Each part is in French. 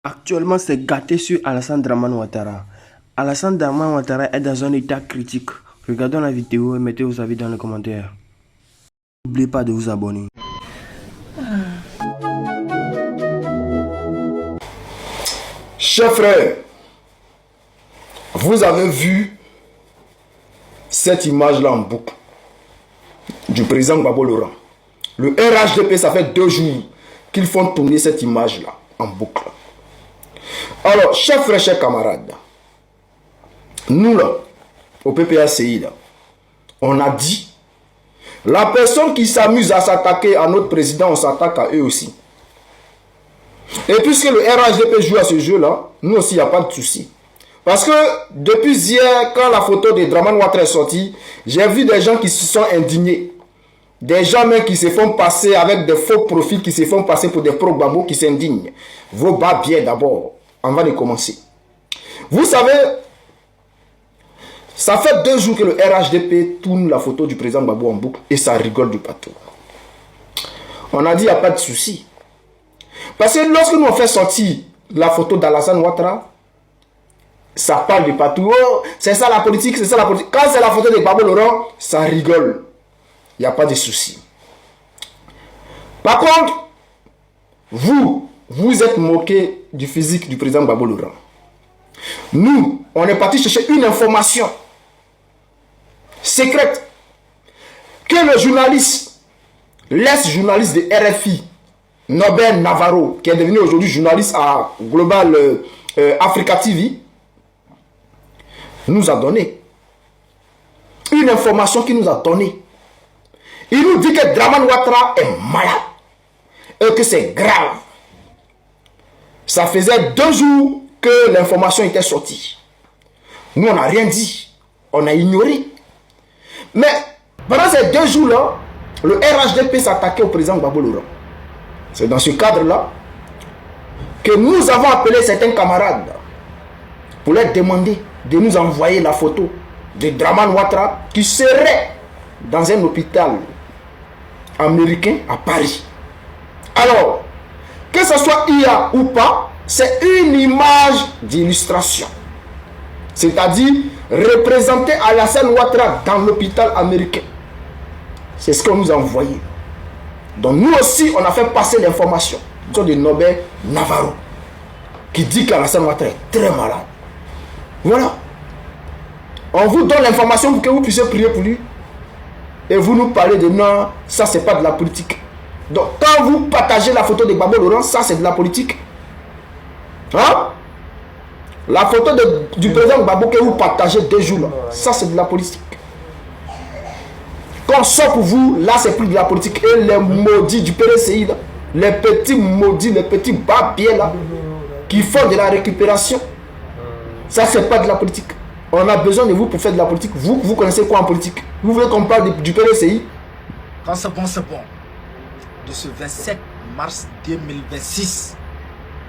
Actuellement, c'est gâté sur Alassane Draman Ouattara. Alassane Draman Ouattara est dans un état critique. Regardons la vidéo et mettez vos avis dans les commentaires. N'oubliez pas de vous abonner. Chers frères, vous avez vu cette image-là en boucle du président Gbagbo Laurent. Le RHDP, ça fait 2 jours qu'ils font tourner cette image-là en boucle. Alors, chers frères, chers camarades, nous là, au PPACI, là, on a dit, la personne qui s'amuse à s'attaquer à notre président, on s'attaque à eux aussi. Et puisque le RHDP joue à ce jeu-là, nous aussi, il n'y a pas de souci. Parce que depuis hier, quand la photo de Draman Ouattara est sortie, j'ai vu des gens qui se sont indignés. Des gens même qui se font passer avec des faux profils, qui se font passer pour des pro-Gbagbo qui s'indignent. Vos bas bien d'abord, avant de commencer. Vous savez, ça fait 2 jours que le RHDP tourne la photo du président Gbagbo en boucle et ça rigole du partout. On a dit, il n'y a pas de souci. Parce que lorsque nous on fait sortir la photo d'Alassane Ouattara, ça parle de partout. Oh, c'est ça la politique, c'est ça la politique. Quand c'est la photo de Gbagbo Laurent, ça rigole. Il n'y a pas de souci. Par contre, vous êtes moqué du physique du président Gbagbo Laurent. Nous, on est parti chercher une information secrète que le journaliste, l'ex-journaliste de RFI, Norbert Navarro, qui est devenu aujourd'hui journaliste à Global Africa TV, nous a donné. Une information qu'il nous a donnée. Il nous dit que Draman Ouattara est malade et que c'est grave. Ça faisait 2 jours que l'information était sortie. Nous, on n'a rien dit. On a ignoré. Mais pendant ces 2 jours-là, le RHDP s'attaquait au président Gbagbo Laurent. C'est dans ce cadre-là que nous avons appelé certains camarades pour leur demander de nous envoyer la photo de Draman Ouattara qui serait dans un hôpital américain à Paris. Alors, que ce soit IA ou pas, c'est une image d'illustration. C'est-à-dire représenter Alassane Ouattara dans l'hôpital américain. C'est ce qu'on nous a envoyé. Donc nous aussi, on a fait passer l'information de Norbert Navarro qui dit qu'Alassane Ouattara est très malade. Voilà. On vous donne l'information pour que vous puissiez prier pour lui. Et vous nous parlez de non, ça c'est pas de la politique. Donc quand vous partagez la photo de Gbagbo Laurent, ça c'est de la politique. Hein? La photo du président Gbagbo que vous partagez 2 jours là, ça c'est de la politique. Quand on sort pour vous, là c'est plus de la politique. Et les maudits du PDCI là, les petits maudits, les petits babiers là, qui font de la récupération, ça c'est pas de la politique. On a besoin de vous pour faire de la politique. Vous connaissez quoi en politique? Vous voulez qu'on parle du PDCI? Quand c'est bon, c'est bon. De ce 27 mars 2026,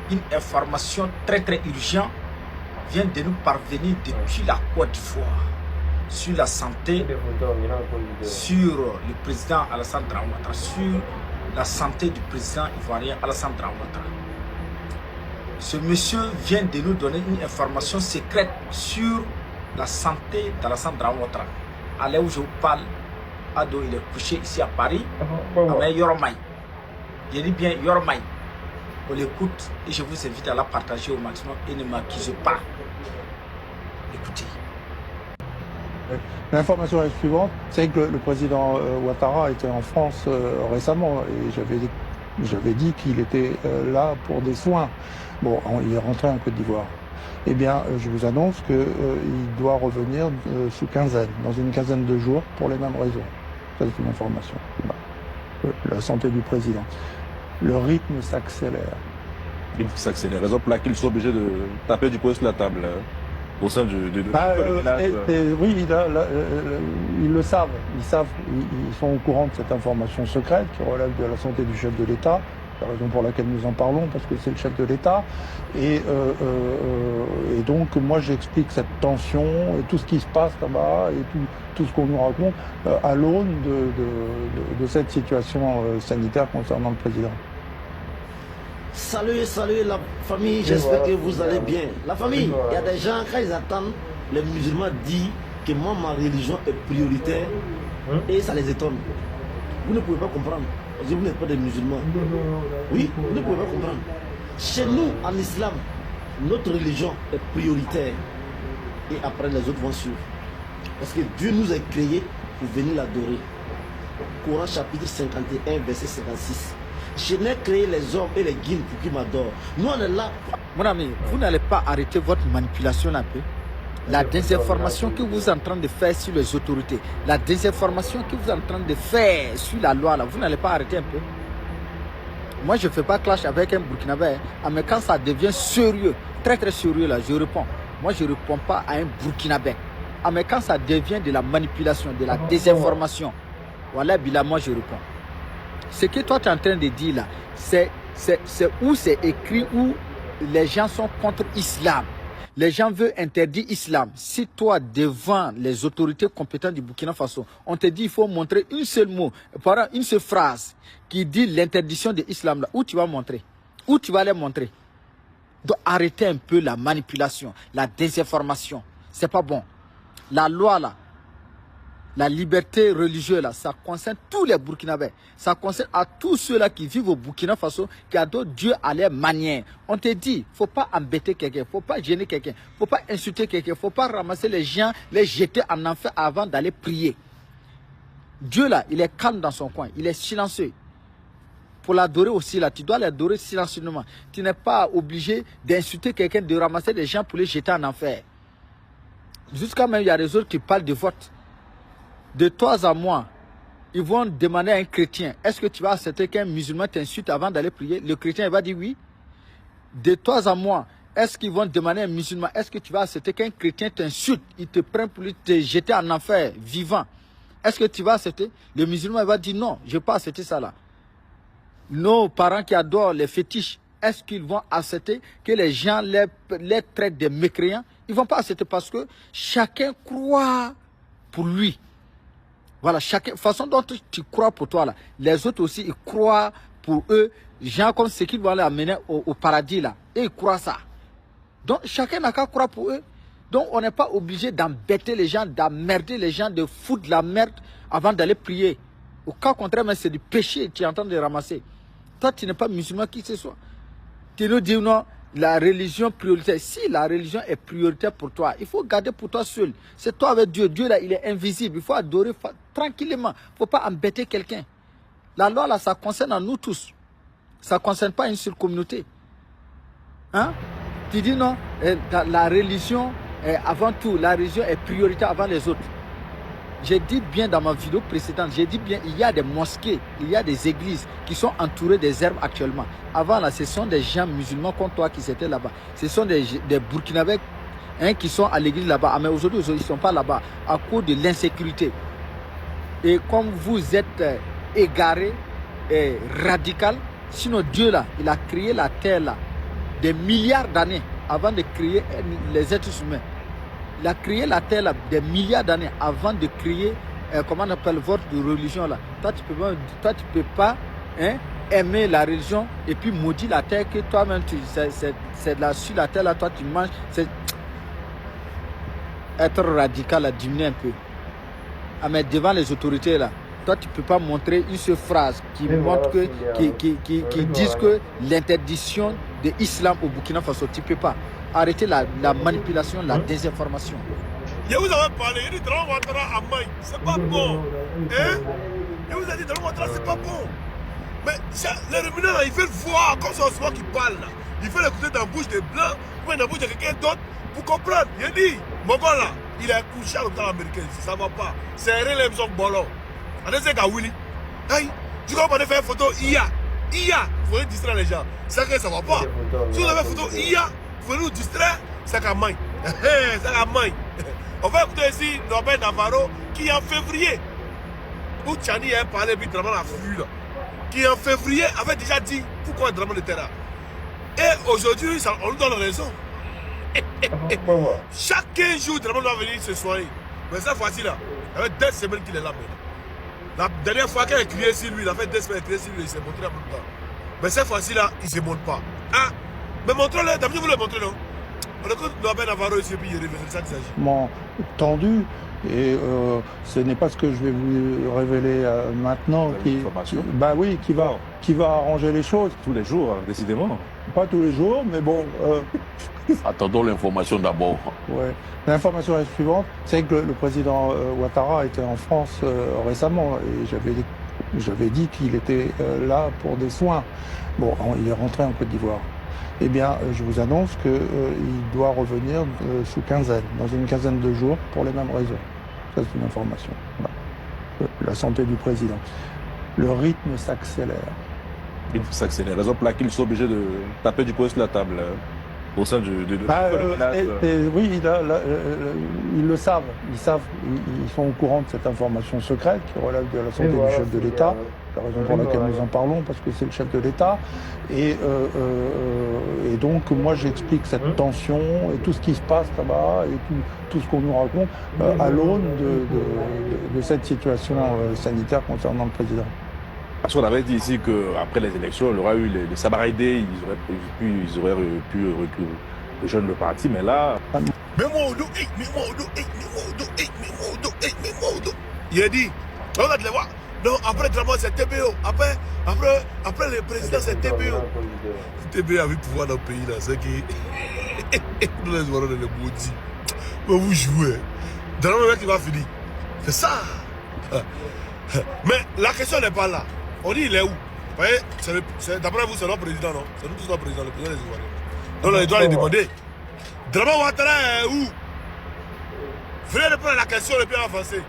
une information très urgente vient de nous parvenir depuis la Côte d'Ivoire sur la santé, sur le président Alassane Draman Ouattara, sur la santé du président ivoirien Alassane Draman Ouattara. Ce monsieur vient de nous donner une information secrète sur la santé d'Alassane Draman Ouattara. À l'heure où je vous parle, Ado, il est couché ici à Paris, avec Yoromai. Je dis bien Yoromai. On l'écoute et je vous invite à la partager au maximum et ne m'accusez pas. Écoutez. L'information est suivante, c'est que le président Ouattara était en France récemment et j'avais dit qu'il était là pour des soins. Bon, il est rentré en Côte d'Ivoire. Eh bien, je vous annonce qu'il doit revenir sous quinzaine, dans une quinzaine de jours, pour les mêmes raisons. Ça, c'est une information. La santé du président. Le rythme s'accélère. Il s'accélère. Raison pour laquelle ils sont obligés de taper du poing sur la table au sein du oui, ils le savent. Ils sont au courant de cette information secrète qui relève de la santé du chef de l'État. C'est la raison pour laquelle nous en parlons, parce que c'est le chef de l'État. Et donc, moi, j'explique cette tension et tout ce qui se passe là-bas et tout ce qu'on nous raconte à l'aune de cette situation sanitaire concernant le président. Salut, salut la famille, j'espère que vous allez bien. La famille, il y a des gens, quand ils entendent les musulmans dire que moi, ma religion est prioritaire, et ça les étonne. Vous ne pouvez pas comprendre. Vous n'êtes pas des musulmans. Oui, vous ne pouvez pas comprendre. Chez nous, en islam, notre religion est prioritaire. Et après, les autres vont suivre. Parce que Dieu nous a créés pour venir l'adorer. Coran chapitre 51, verset 56. Je n'ai créé les hommes et les guides pour qu'ils m'adorent. Nous, on est là. Mon ami, vous n'allez pas arrêter votre manipulation un peu. La désinformation que vous êtes en train de faire sur les autorités, la désinformation que vous êtes en train de faire sur la loi, là, vous n'allez pas arrêter un peu. Moi, je ne fais pas clash avec un Burkinabé, mais quand ça devient sérieux, très très sérieux, là, je réponds. Moi, je ne réponds pas à un Burkinabé. Mais quand ça devient de la manipulation, de la désinformation, voilà, Bila, moi, je réponds. Ce que toi, tu es en train de dire là, c'est où c'est écrit où les gens sont contre l'islam. Les gens veulent interdire l'islam. Si toi, devant les autorités compétentes du Burkina Faso, on te dit qu'il faut montrer un seul mot, une seule phrase qui dit l'interdiction de l'islam, où tu vas montrer? Où tu vas les montrer? Donc arrêtez un peu la manipulation, la désinformation. C'est pas bon. La loi là, la liberté religieuse là, ça concerne tous les Burkinabés. Ça concerne à tous ceux-là qui vivent au Burkina Faso, qui adorent Dieu à leur manière. On te dit, faut pas embêter quelqu'un, faut pas gêner quelqu'un, faut pas insulter quelqu'un, faut pas ramasser les gens, les jeter en enfer avant d'aller prier. Dieu là, il est calme dans son coin, il est silencieux. Pour l'adorer aussi là, tu dois l'adorer silencieusement. Tu n'es pas obligé d'insulter quelqu'un, de ramasser les gens pour les jeter en enfer. Jusqu'à même, il y a des autres qui parlent de vote. De toi à moi, ils vont demander à un chrétien, est-ce que tu vas accepter qu'un musulman t'insulte avant d'aller prier? Le chrétien il va dire oui. De toi à moi, est-ce qu'ils vont demander à un musulman, est-ce que tu vas accepter qu'un chrétien t'insulte, il te prend pour te jeter en enfer vivant? Est-ce que tu vas accepter? Le musulman il va dire non, je ne vais pas accepter ça là. Nos parents qui adorent les fétiches, est-ce qu'ils vont accepter que les gens les traitent de mécréants? Ils ne vont pas accepter parce que chacun croit pour lui. Voilà, chacun, façon dont tu crois pour toi là, les autres aussi ils croient pour eux, gens comme ceux qui vont les amener au paradis là, et ils croient ça. Donc chacun n'a qu'à croire pour eux. Donc on n'est pas obligé d'embêter les gens, d'emmerder les gens, de foutre la merde avant d'aller prier. Au cas contraire, mais c'est du péché que tu es en train de ramasser. Toi tu n'es pas musulman qui que ce soit. Tu nous dis non, la religion prioritaire. Si la religion est prioritaire pour toi, il faut garder pour toi seul. C'est toi avec Dieu. Dieu là, il est invisible. Il faut adorer tranquillement. Il ne faut pas embêter quelqu'un. La loi là, ça concerne nous tous. Ça ne concerne pas une seule communauté. Hein? Tu dis non, la religion est avant tout, la religion est prioritaire avant les autres. J'ai dit bien dans ma vidéo précédente, j'ai dit bien, il y a des mosquées, il y a des églises qui sont entourées des herbes actuellement. Avant là, ce sont des gens musulmans comme toi qui étaient là-bas. Ce sont des Burkinabés qui sont à l'église là-bas. Mais aujourd'hui, ils ne sont pas là-bas à cause de l'insécurité. Et comme vous êtes égarés et radical, sinon Dieu là, il a créé la terre là des milliards d'années avant de créer les êtres humains. Il a créé la terre là, des milliards d'années avant de créer, comment on appelle votre religion là. Toi, tu peux pas aimer la religion et puis maudire la terre que toi-même, c'est là sur la terre là, toi tu manges. C'est être radical à diminuer un peu. Mais devant les autorités là, toi tu ne peux pas montrer une seule phrase qui montre que, qui disent que l'interdiction de l'islam au Burkina Faso, tu ne peux pas. Arrêtez la manipulation, la désinformation. Je vous avais parlé, il dit Draman Ouattara à Maï, c'est pas bon. Hein? Je vous ai dit Draman Ouattara, c'est pas bon. Mais les rémunérants, ils veulent voir, comme c'est Osman qui parle là. Ils veulent écouter dans la bouche des blancs, ou dans la bouche de quelqu'un d'autre pour comprendre. Il dit, mon gars là, il est couché à l'hôpital américain, ça va pas. C'est un relève son bolon. On est qu'à Willy. Aïe, tu comprends, on a fait une photo IA. IA, vous voulez distraire les gens. C'est que ça va pas. Si vous avez une photo IA, vous voulez nous distraire, c'est qu'à main. C'est qu'à main. On va écouter ici Norbert Navarro qui en février, où Tchani a parlé, puis Draman a fui là, qui en février avait déjà dit pourquoi Draman était là. Et aujourd'hui, on nous donne raison. Chaque 15 jours, Draman doit venir se soigner. Mais cette fois-ci là, il y avait 2 semaines qu'il est là maintenant. La dernière fois qu'il a crié sur lui, il a fait 2 semaines qu'il a crié sur lui, il s'est montré à même temps. Mais cette fois-ci là, il ne se montre pas. Hein? Mais montrez-le, d'habitude vous le montrez, non? On écoute Norbert Navarro ici et puis il revient, c'est ça qu'il s'agit. Tendu, et ce n'est pas ce que je vais vous révéler maintenant bah oui, qui va arranger les choses. Tous les jours, décidément. Pas tous les jours, mais bon. Attendons l'information d'abord. Ouais. L'information est suivante, c'est que le président Ouattara était en France récemment et j'avais dit qu'il était là pour des soins. Bon, il est rentré en Côte d'Ivoire. Eh bien, je vous annonce qu'il doit revenir sous quinzaine, dans une quinzaine de jours, pour les mêmes raisons. Ça, c'est une information. Voilà. La santé du président. Le rythme s'accélère. Il s'accélère. Raison pour laquelle ils sont obligés de taper du poing sur la table au sein du oui, ils le savent. Ils sont au courant de cette information secrète qui relève de la santé du chef de l'État. La raison pour laquelle nous en parlons, parce que c'est le chef de l'État. Et donc, moi, j'explique cette tension et tout ce qui se passe là-bas et tout ce qu'on nous raconte à l'aune de cette situation sanitaire concernant le président. Parce qu'on avait dit ici qu'après les élections, il y aura eu les Sabaraïdés, ils auraient pu rejoindre le parti, mais là... Il a dit, on va te le voir. Non, après Dramane, c'est TBO. Après le président, c'est TBO. TBO a vu pouvoir dans le pays, là. C'est qui. Nous les voir dans les maudits. Mais vous jouez. Dramane, mec, il va finir. C'est ça. Mais la question n'est pas là. On dit, il est où? Vous voyez, d'après vous, c'est notre président, non? C'est nous tous notre président, le président des Ivoiriens. Donc, on doit les demander. Dramane Ouattara est où? Venez répondre à la question le plus avancée.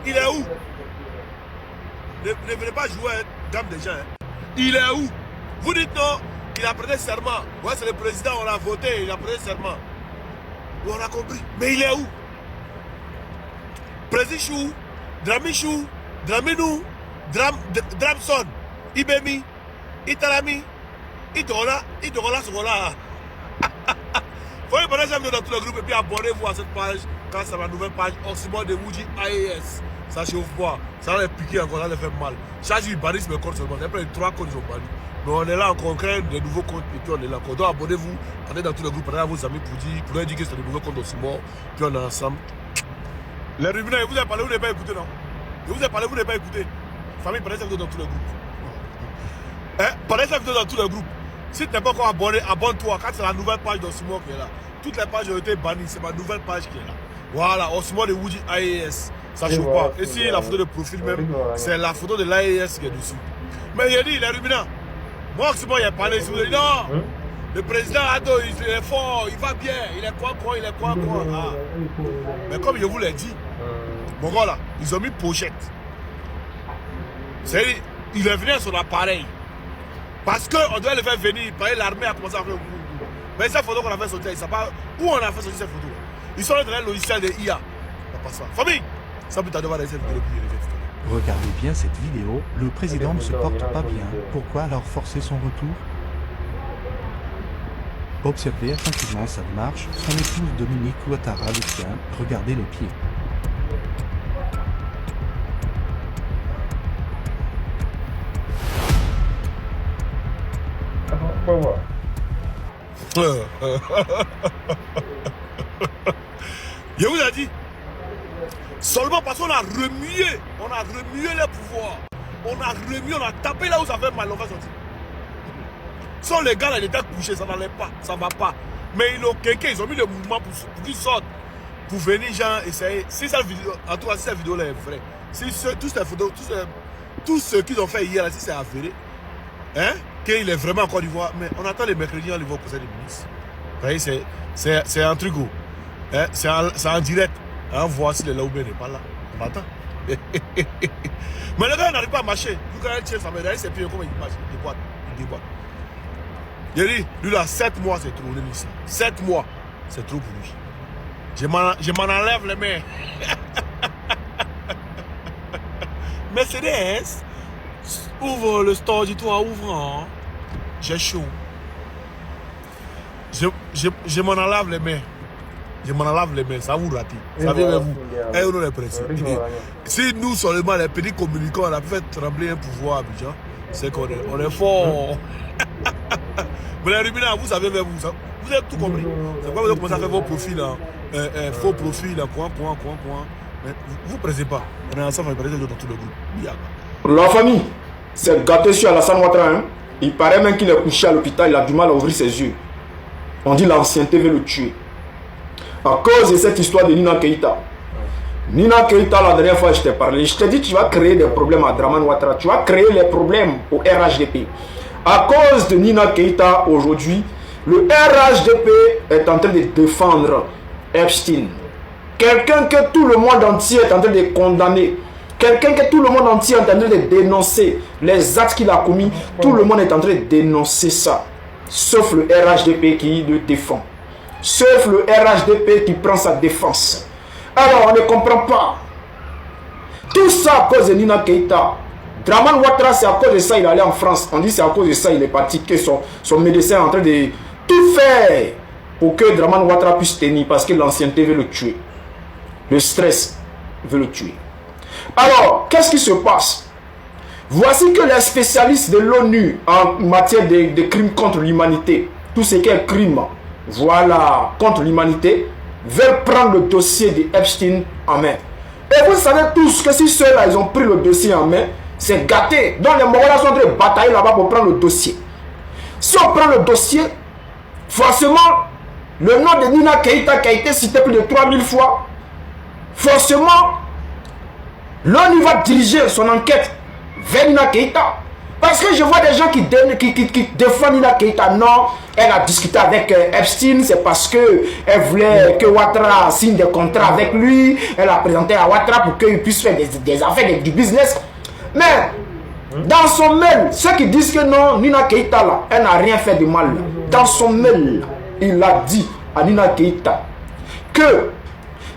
Il est où? Ne venez pas jouer gamme des gens. Hein. Il est où? Vous dites non, il a prêté serment. Ouais, c'est le président, on l'a voté, il a prêté serment. On a compris. Mais il est où? Président Dramichou, Draminou, Dramson, Ibemi, Italami, Idola, ce là. Vous voyez, pendant que dans tout le groupe et puis abonnez-vous à cette page quand c'est ma nouvelle page Oxymore de Wouji AES. Ça chauffe pas, ça va les piquer encore, ça va les faire mal. Chaque jour, ils bannissent mes comptes seulement. Après les 3 comptes, ils ont banni. Mais on est là encore, on crée de nouveaux comptes et puis on est là encore. Donc abonnez-vous, allez dans tout le groupe, parlez à vos amis pour leur dire que c'est des nouveaux comptes Oxymore. Puis on est ensemble. Les ruminants, vous avez parlé, vous n'avez pas écouté, non? Je vous ai parlé, vous n'avez pas écouté. Famille, parlez cette vidéo dans tout le groupe. Hein? Parlez cette vidéo dans tout le groupe. Si tu n'es pas encore abonné, abonne-toi. Quand c'est la nouvelle page d'Oxymore qui est là. Toutes les pages ont été bannies, c'est ma nouvelle page qui est là. Voilà, Oxymore de Wouji AES. Ça chauffe pas. Et si la photo de profil même, c'est la photo de l'AES qui est dessus. Mais il a dit, les ruminants, moi Oxymore il a parlé, si vous dites non, le président Ado, il est fort, il va bien, il est quoi. Ah. Mais comme je vous l'ai dit, bon voilà, ils ont mis pochette. C'est-à-dire, il est venu à son appareil. Parce qu'on doit le faire venir, l'armée a commencé à faire. Mais cette photo qu'on a fait sortir, ils ne savent pas où on a fait sortir cette photo. Ils sont dans le logiciel de IA. Famille, ça peut t'avoir cette vidéo. Regardez bien cette vidéo, le président ne se porte pas bien. Pourquoi alors forcer son retour? Observez attentivement sa démarche, son épouse Dominique Ouattara le tient, regardez les pieds. Je vous ai dit, seulement parce qu'on a remué les pouvoirs. On a tapé là où ça fait mal, on va sortir. Sans les gars là, ils étaient couchés, ça n'allait pas, ça va pas. Mais ils ont mis le mouvement pour qu'ils sortent, pour venir genre essayer. Si cette vidéo, en tout cas, si cette vidéo là est vraie, si toutes ces photos, tout ce qu'ils ont fait hier là, si c'est avéré, hein, qu'il est vraiment en Côte d'Ivoire, mais on attend les mercredis, on les voit au conseil des ministres. Vous voyez, c'est un truc, hein, c'est en direct. Hein, voir si le Laoubé n'est pas là. On attend. Mais le gars n'arrive pas à marcher. Vous quand il tient sa médaille, c'est pire comment il marche. Il déboîte. Il dit, lui là, 7 mois c'est trop, on est ici. 7 mois, c'est trop pour lui. Je m'en enlève les mains. Mercedes, ouvre le store, dis-toi, ouvre. Hein. J'ai chaud. Je m'en enlève les mains. Je m'en lave les mains, ça vous rate. Ça vient avec vous. Et on est pressé. Si nous seulement les petits communicants, on a pu faire trembler un pouvoir à Abidjan, C'est qu'on est, on est fort. Mais les ruminants, vous savez, vous avez tout compris. C'est pourquoi vous avez commencé à faire vos profils, faux profils, point. Mais vous ne pressez pas. On est ensemble, on est dans tout le groupe. La famille, c'est gâté sur Alassane Ouattara. Hein? Il paraît même qu'il est couché à l'hôpital, il a du mal à ouvrir ses yeux. On dit l'ancienneté veut le tuer. À cause de cette histoire de Nina Keïta. Nina Keïta, la dernière fois je t'ai parlé, je t'ai dit tu vas créer des problèmes à Dramane Ouattara, tu vas créer les problèmes au RHDP. À cause de Nina Keïta, aujourd'hui, le RHDP est en train de défendre Epstein. Quelqu'un que tout le monde entier est en train de condamner. Quelqu'un que tout le monde entier est en train de dénoncer les actes qu'il a commis. Tout le monde est en train de dénoncer ça. Sauf le RHDP qui le défend. Sauf le RHDP qui prend sa défense. Alors on ne comprend pas. Tout ça à cause de Nina Keïta. Dramane Ouattara, c'est à cause de ça il est allé en France. On dit c'est à cause de ça il est parti, que son médecin est en train de tout faire pour que Dramane Ouattara puisse tenir parce que l'ancienneté veut le tuer. Le stress veut le tuer. Alors, qu'est-ce qui se passe? Voici que les spécialistes de l'ONU en matière de crimes contre l'humanité, tout ce qui est crime, voilà, contre l'humanité, veulent prendre le dossier de Epstein en main. Et vous savez tous que si ceux-là, ils ont pris le dossier en main, c'est gâté. Donc les Mongols sont en train de batailler là-bas pour prendre le dossier. Si on prend le dossier, forcément, le nom de Nina Keïta qui a été cité plus de 3000 fois, forcément, l'ONU va diriger son enquête vers Nina Keïta. Parce que je vois des gens qui défendent Nina Keïta. Non, elle a discuté avec Epstein, c'est parce qu'elle voulait que Ouattara signe des contrats avec lui. Elle a présenté à Ouattara pour qu'il puisse faire des affaires, du business. Mais, dans son mail, ceux qui disent que non, Nina Keïta, là, elle n'a rien fait de mal. Dans son mail, il a dit à Nina Keïta que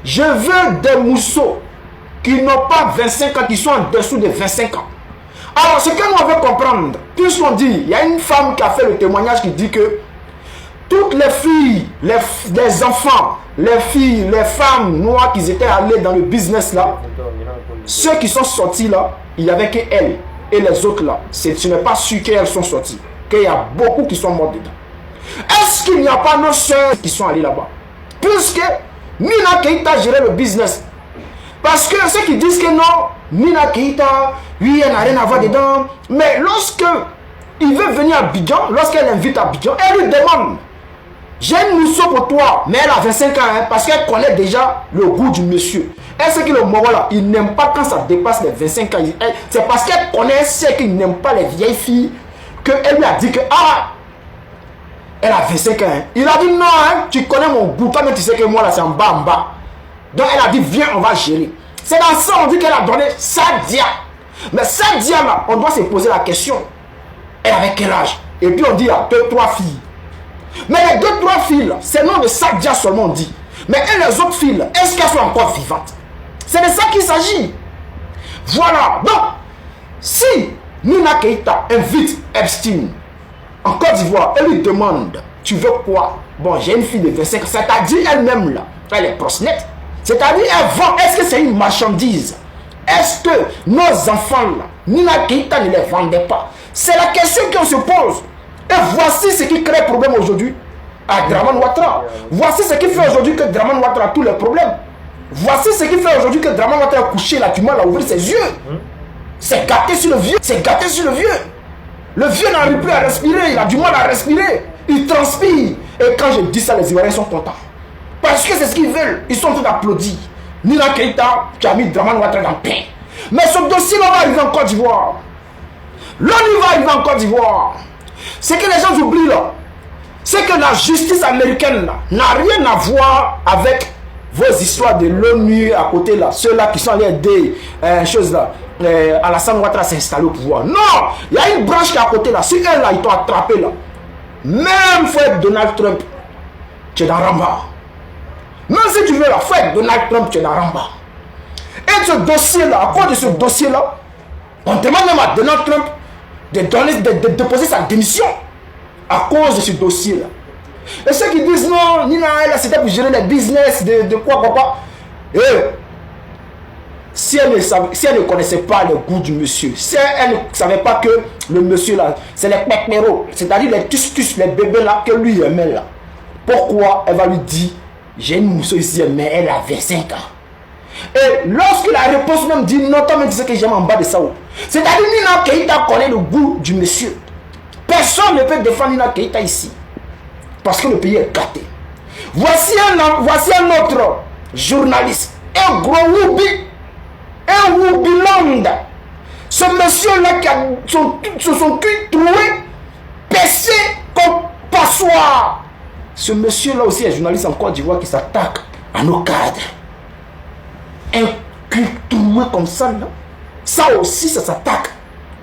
je veux des mousseaux qui n'ont pas 25 ans, qui sont en dessous de 25 ans. Alors, ce que nous on veut comprendre, puisqu'on dit, il y a une femme qui a fait le témoignage qui dit que toutes les filles, les enfants, les filles, les femmes noires qui étaient allées dans le business là, ceux qui sont sortis là, il n'y avait que elles et les autres là. Ce n'est pas sûr qu'elles sont sorties, qu'il y a beaucoup qui sont morts dedans. Est-ce qu'il n'y a pas nos soeurs qui sont allées là-bas? Puisque Nina Keïta gérait le business. Parce que ceux qui disent que non, Nina Keïta, oui, elle n'a rien à voir dedans. Mais lorsque il veut venir à Abidjan, lorsqu'elle invite à Abidjan, elle lui demande, j'ai une mousseau pour toi, mais elle a 25 ans, hein, parce qu'elle connaît déjà le goût du monsieur. Elle sait que le Mongol là, il n'aime pas quand ça dépasse les 25 ans. C'est parce qu'elle connaît, sait qu'il n'aime pas les vieilles filles, qu'elle lui a dit que, ah, elle a 25 ans. Hein. Il a dit non, hein, tu connais mon goût, toi mais tu sais que moi là c'est en bas. Donc elle a dit viens, on va gérer. C'est dans ça on dit qu'elle a donné Sadia. Mais Sadia là, on doit se poser la question. Elle avait quel âge? Et puis on dit il y a 2-3 filles. Mais les 2-3 filles là, c'est le nom de Sadia seulement on dit. Mais les autres filles là, est-ce qu'elles sont encore vivantes? C'est de ça qu'il s'agit. Voilà. Donc, si Nina Keïta invite Epstein en Côte d'Ivoire, elle lui demande, tu veux quoi? Bon, j'ai une fille de 25 ans, c'est-à-dire elle-même là, elle est proxénète. C'est-à-dire elle vend, est-ce que c'est une marchandise? Est-ce que nos enfants là, Nina Keïta ne les vendait pas? C'est la question qu'on se pose. Et voici ce qui crée problème aujourd'hui à Dramane Ouattara. Voici ce qui fait aujourd'hui que Dramane Ouattara a tous les problèmes. Voici ce qui fait aujourd'hui que Dramane Ouattara a couché, il a du mal à ouvrir ses yeux. C'est gâté sur le vieux. C'est gâté sur le vieux. Le vieux n'arrive plus à respirer, il a du mal à respirer. Il transpire. Et quand je dis ça, les Ivoiriens sont contents. Parce que c'est ce qu'ils veulent. Ils sont en train d'applaudir. Nina Keïta, qui a mis Dramane Ouattara dans paix. Mais ce dossier-là va arriver en Côte d'Ivoire. L'ONU va arriver en Côte d'Ivoire. Ce que les gens oublient là, c'est que la justice américaine n'a rien à voir avec vos histoires de l'ONU à côté là. Ceux-là qui sont allés aider, choses là. Alassane Ouattara s'est installé au pouvoir. Non, il y a une branche qui est à côté là. Si elle là, ils t'ont attrapé là. Même faut être Donald Trump, tu es dans Ramba. Même si tu veux là, faut être Donald Trump, tu es dans Ramba. Et ce dossier là, à cause de ce dossier là, on demande même à Donald Trump de déposer sa démission à cause de ce dossier là. Et ceux qui disent non, Nina, elle c'était pour gérer les business de quoi. Et si elle ne connaissait pas le goût du monsieur, si elle ne savait pas que le monsieur là, c'est les pépéros, c'est-à-dire les tus, les bébés là que lui aimait là, pourquoi elle va lui dire, j'ai une mousseau ici, mais elle a 25 ans. Et lorsque la réponse même dit non, toi même tu sais que j'aime en bas de ça. C'est-à-dire Nina Keïta connaît le goût du monsieur. Personne ne peut défendre Nina Keïta ici. Parce que le pays est gâté. Voici un autre journaliste, un gros woubi, un woubiland. Ce monsieur-là qui a son cul troué, percé comme passoire. Ce monsieur-là aussi est journaliste en Côte d'Ivoire qui s'attaque à nos cadres. Un cul troué comme ça, là. Ça aussi, ça s'attaque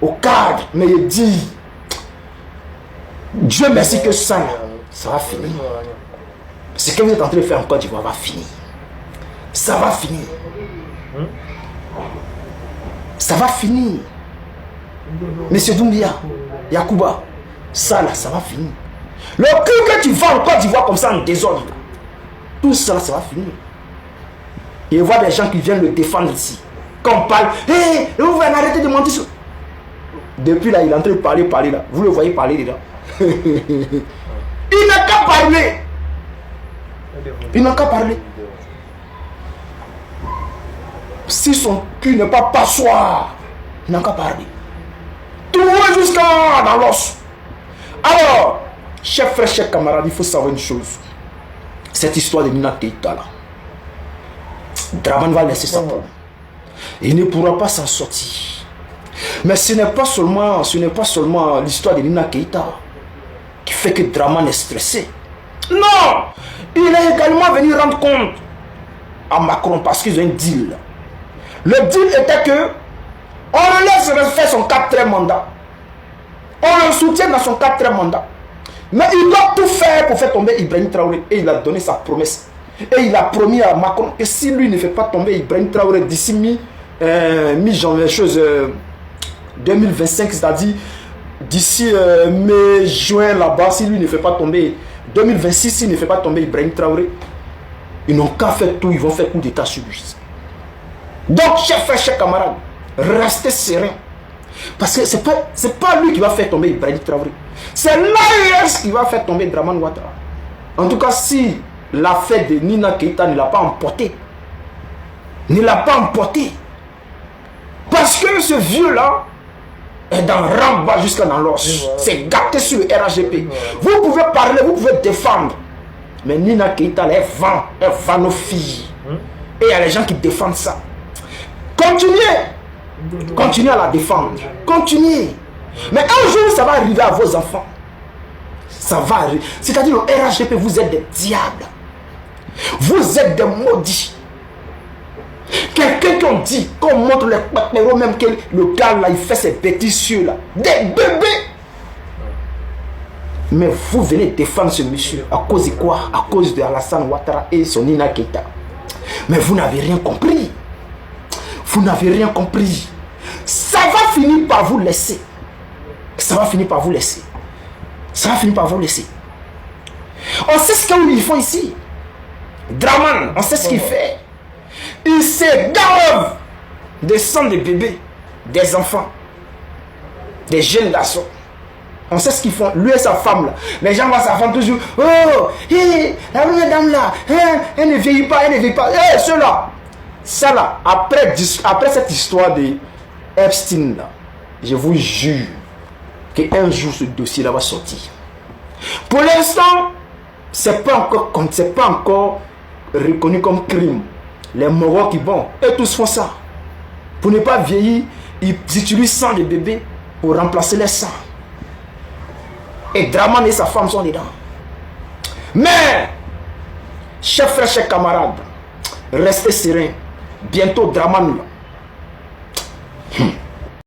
au cadre. Mais il dit, Dieu merci que ça, là, ça va finir. Ce que vous êtes en train de faire en Côte d'Ivoire va finir. Ça va finir. Ça va finir. Monsieur Doumbia, Yacouba, ça là, ça va finir. Le cul que tu vends en Côte d'Ivoire comme ça en désordre, tout ça, ça va finir. Et il voit des gens qui viennent le défendre ici. Quand on parle, hé, vous pouvez arrêter de mentir. Depuis là, il est en train de parler là. Vous le voyez parler là. Il n'a qu'à parler. Il n'a qu'à parler. Si son cul n'est pas passoire, il n'a qu'à parler. Tout jusqu'à dans l'os. Alors, chers frères, chers camarades, il faut savoir une chose. Cette histoire de Nina Keïta là, Draman va laisser ça pour. Il ne pourra pas s'en sortir. Mais ce n'est pas seulement l'histoire de Nina Keïta qui fait que Draman est stressé. Non! Il est également venu rendre compte à Macron parce qu'ils ont un deal. Le deal était que on le laisse faire son 4e mandat. On le soutient dans son 4e mandat. Mais il doit tout faire pour faire tomber Ibrahim Traoré. Et il a donné sa promesse. Et il a promis à Macron que si lui ne fait pas tomber Ibrahim Traoré d'ici mi-janvier, 2025, c'est-à-dire d'ici mai, juin là-bas, si lui ne fait pas tomber 2026, s'il ne fait pas tomber Ibrahim Traoré, ils n'ont qu'à faire tout, ils vont faire coup d'état sur lui. Donc, chers frères, chers camarades, restez sereins. Parce que c'est pas lui qui va faire tomber Ibrahim Traoré. C'est l'AES qui va faire tomber Draman Ouattara. En tout cas, si l'affaire de Nina Keïta ne l'a pas emporté, parce que ce vieux-là est dans Ramba jusqu'à dans l'os. C'est gâté sur le RAGP. Vous pouvez parler, vous pouvez défendre. Mais Nina Keïta, elle vend nos filles. Et il y a les gens qui défendent ça. Continuez à la défendre. Continuez. Mais un jour, ça va arriver à vos enfants. Ça va arriver. C'est-à-dire, le RHGP, vous êtes des diables. Vous êtes des maudits. Quelqu'un qui ont dit, qu'on montre les partenaires, même que le gars là, il fait ses petits cieux là. Des bébés. Mais vous venez défendre ce monsieur. À cause de quoi? À cause de Alassane Ouattara et son Nina Keïta. Mais vous n'avez rien compris. Vous n'avez rien compris. Ça va finir par vous laisser. Ça va finir par vous laisser. Ça va finir par vous laisser. On sait ce qu'ils font ici. Draman, on sait ce qu'il fait. Il s'égare des sangs des bébés, des enfants, des jeunes garçons. On sait ce qu'ils font. Lui et sa femme là. Les gens voient sa femme toujours. Oh, hé, la première dame là, elle ne vieillit pas, elle ne vieillit pas. Hé, ceux-là. Ça là, après cette histoire de Epstein là, je vous jure qu'un jour ce dossier là va sortir. Pour l'instant, c'est pas encore reconnu comme crime. Les morts qui vont, eux tous font ça. Pour ne pas vieillir, ils utilisent sang de bébé pour remplacer les sangs. Et Draman et sa femme sont dedans. Mais, chers frères, chers camarades, restez sereins. Bientôt, Draman